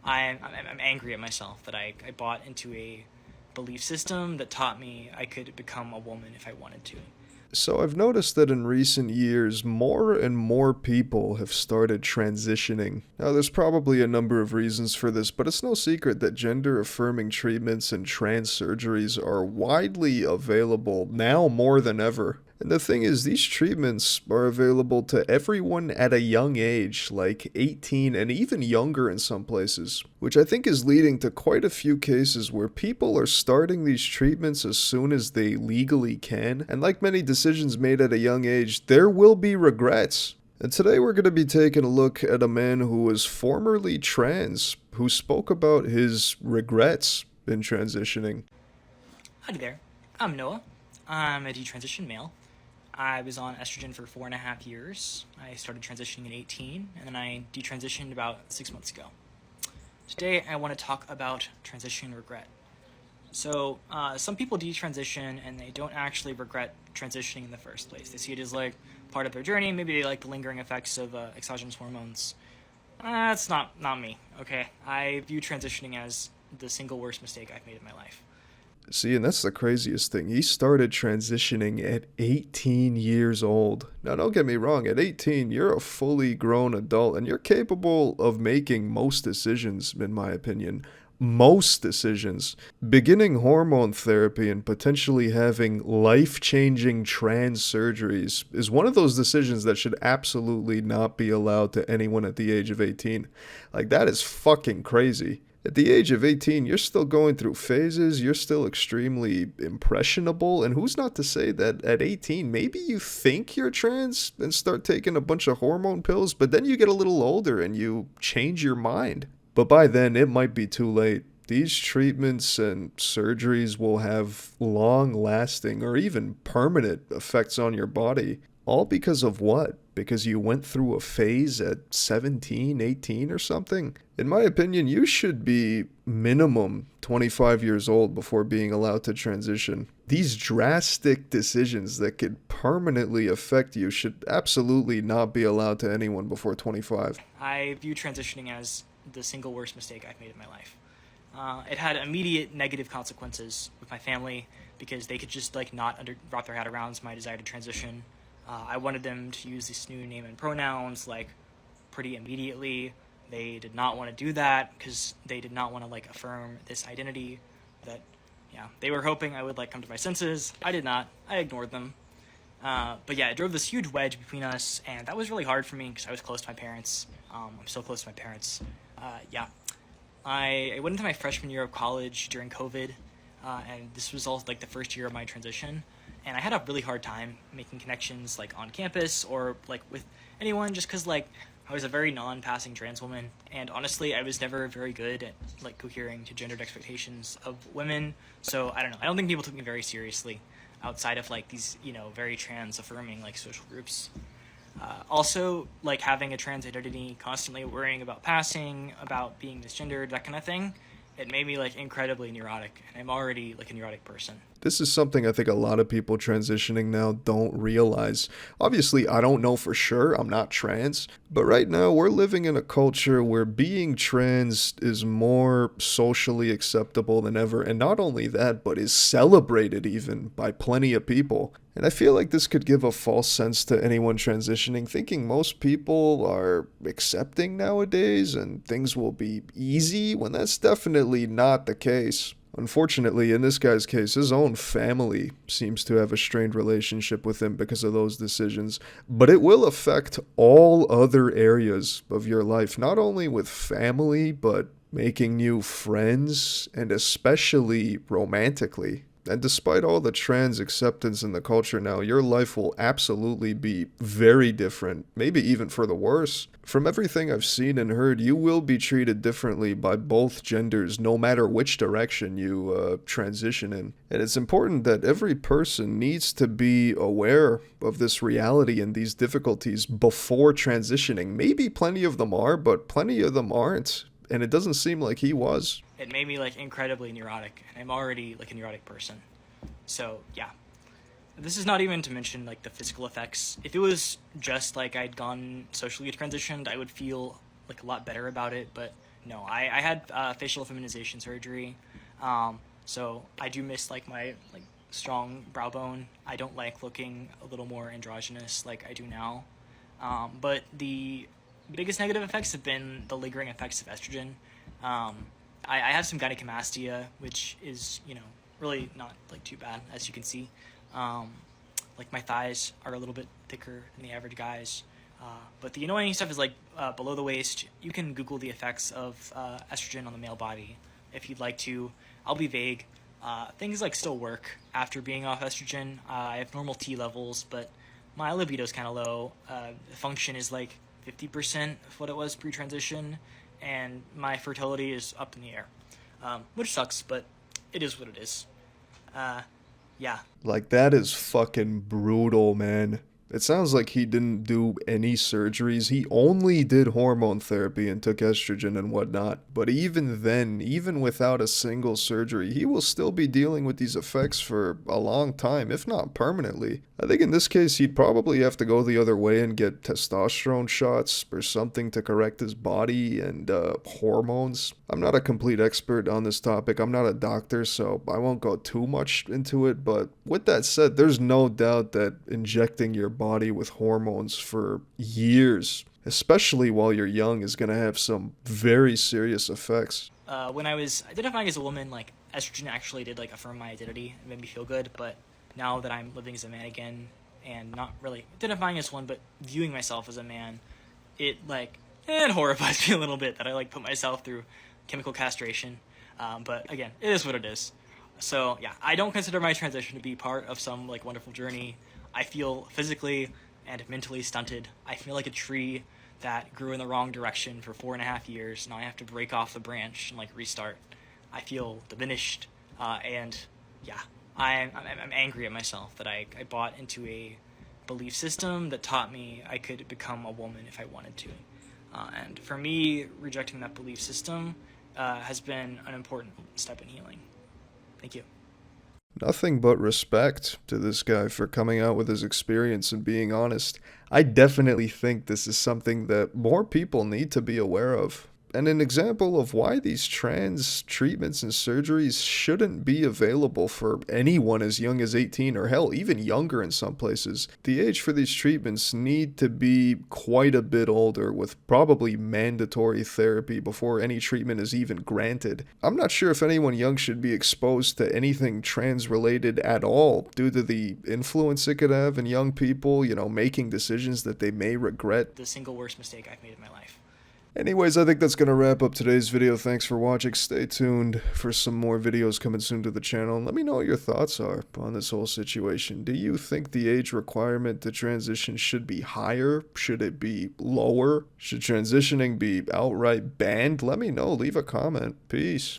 I'm angry at myself that I bought into a belief system that taught me I could become a woman if I wanted to. So I've noticed that in recent years, more and more people have started transitioning. Now, there's probably a number of reasons for this, but it's no secret that gender affirming treatments and trans surgeries are widely available now more than ever. And the thing is, these treatments are available to everyone at a young age, like 18 and even younger in some places, which I think is leading to quite a few cases where people are starting these treatments as soon as they legally can. And like many decisions made at a young age, there will be regrets. And today we're going to be taking a look at a man who was formerly trans, who spoke about his regrets in transitioning. Howdy there. I'm Noah. I'm a detransition male. I was on estrogen for 4.5 years. I started transitioning at 18, and then I detransitioned about 6 months ago. Today, I want to talk about transition regret. So, some people detransition and they don't actually regret transitioning in the first place. They see it as like part of their journey. Maybe they like the lingering effects of exogenous hormones. That's not me. Okay, I view transitioning as the single worst mistake I've made in my life. See, and that's the craziest thing. He started transitioning at 18 years old. Now, don't get me wrong, at 18, you're a fully grown adult and you're capable of making most decisions, in my opinion. Most decisions. Beginning hormone therapy and potentially having life changing trans surgeries is one of those decisions that should absolutely not be allowed to anyone at the age of 18. Like, that is fucking crazy. At the age of 18, you're still going through phases, you're still extremely impressionable, and who's not to say that at 18, maybe you think you're trans and start taking a bunch of hormone pills, but then you get a little older and you change your mind. But by then, it might be too late. These treatments and surgeries will have long lasting or even permanent effects on your body. All because of what? Because you went through a phase at 17, 18 or something? In my opinion, you should be minimum 25 years old before being allowed to transition. These drastic decisions that could permanently affect you should absolutely not be allowed to anyone before 25. I view transitioning as the single worst mistake I've made in my life. It had immediate negative consequences with my family because they could just like not wrap their head around my desire to transition. I wanted them to use this new name and pronouns like pretty immediately. They did not want to do that because they did not want to like affirm this identity that, yeah, they were hoping I would like come to my senses. I did not. I ignored them. But yeah, it drove this huge wedge between us, and that was really hard for me because I was close to my parents. I'm still close to my parents. Yeah, I went into my freshman year of college during COVID, and this was all like the first year of my transition. And I had a really hard time making connections like on campus or like with anyone just because like I was a very non-passing trans woman, and honestly, I was never very good at like cohering to gendered expectations of women. So I don't know. I don't think people took me very seriously outside of like these very trans affirming like social groups. Also, like having a trans identity, constantly worrying about passing, about being misgendered, that kind of thing, it made me like incredibly neurotic, and I'm already like a neurotic person. This is something I think a lot of people transitioning now don't realize. Obviously, I don't know for sure, I'm not trans, but right now we're living in a culture where being trans is more socially acceptable than ever, and not only that, but is celebrated even by plenty of people. And I feel like this could give a false sense to anyone transitioning, thinking most people are accepting nowadays and things will be easy, when that's definitely not the case. Unfortunately, in this guy's case, his own family seems to have a strained relationship with him because of those decisions, but it will affect all other areas of your life, not only with family, but making new friends, and especially romantically. And despite all the trans acceptance in the culture now, your life will absolutely be very different, maybe even for the worse. From everything I've seen and heard, you will be treated differently by both genders, no matter which direction you transition in. And it's important that every person needs to be aware of this reality and these difficulties before transitioning. Maybe plenty of them are, but plenty of them aren't. And it doesn't seem like he was. It made me like incredibly neurotic, and I'm already like a neurotic person. So yeah, this is not even to mention like the physical effects. If it was just like I'd gone socially transitioned, I would feel like a lot better about it. But No, I had facial feminization surgery, so I do miss like my like strong brow bone. I don't like looking a little more androgynous like I do now. But the biggest negative effects have been the lingering effects of estrogen. Um, I have some gynecomastia, which is really not like too bad, as you can see. Um, like my thighs are a little bit thicker than the average guys. But the annoying stuff is like below the waist. You can Google the effects of estrogen on the male body if you'd like to. I'll be vague. Things like still work after being off estrogen. I have normal T levels, but my libido's kind of low. Function is like 50% of what it was pre-transition, and my fertility is up in the air, which sucks, but it is what it is. Yeah. Like, that is fucking brutal, man. It sounds like he didn't do any surgeries. He only did hormone therapy and took estrogen and whatnot. But even then, even without a single surgery, he will still be dealing with these effects for a long time, if not permanently. I think in this case, he'd probably have to go the other way and get testosterone shots or something to correct his body and hormones. I'm not a complete expert on this topic. I'm not a doctor, so I won't go too much into it. But with that said, there's no doubt that injecting your body with hormones for years, especially while you're young, is going to have some very serious effects. When I was identifying as a woman, like estrogen actually did like affirm my identity and made me feel good. But now that I'm living as a man again and not really identifying as one, but viewing myself as a man, it horrifies me a little bit that I like put myself through chemical castration. But again, it is what it is. So yeah, I don't consider my transition to be part of some like wonderful journey. I feel physically and mentally stunted. I feel like a tree that grew in the wrong direction for 4.5 years. Now I have to break off the branch and like restart. I feel diminished, and yeah, I'm angry at myself that I bought into a belief system that taught me I could become a woman if I wanted to. And for me, rejecting that belief system has been an important step in healing. Thank you. Nothing but respect to this guy for coming out with his experience and being honest. I definitely think this is something that more people need to be aware of. And an example of why these trans treatments and surgeries shouldn't be available for anyone as young as 18 or hell, even younger in some places. The age for these treatments need to be quite a bit older with probably mandatory therapy before any treatment is even granted. I'm not sure if anyone young should be exposed to anything trans related at all due to the influence it could have in young people, making decisions that they may regret. The single worst mistake I've made in my life. Anyways, I think that's going to wrap up today's video. Thanks for watching. Stay tuned for some more videos coming soon to the channel. And let me know what your thoughts are on this whole situation. Do you think the age requirement to transition should be higher? Should it be lower? Should transitioning be outright banned? Let me know. Leave a comment. Peace.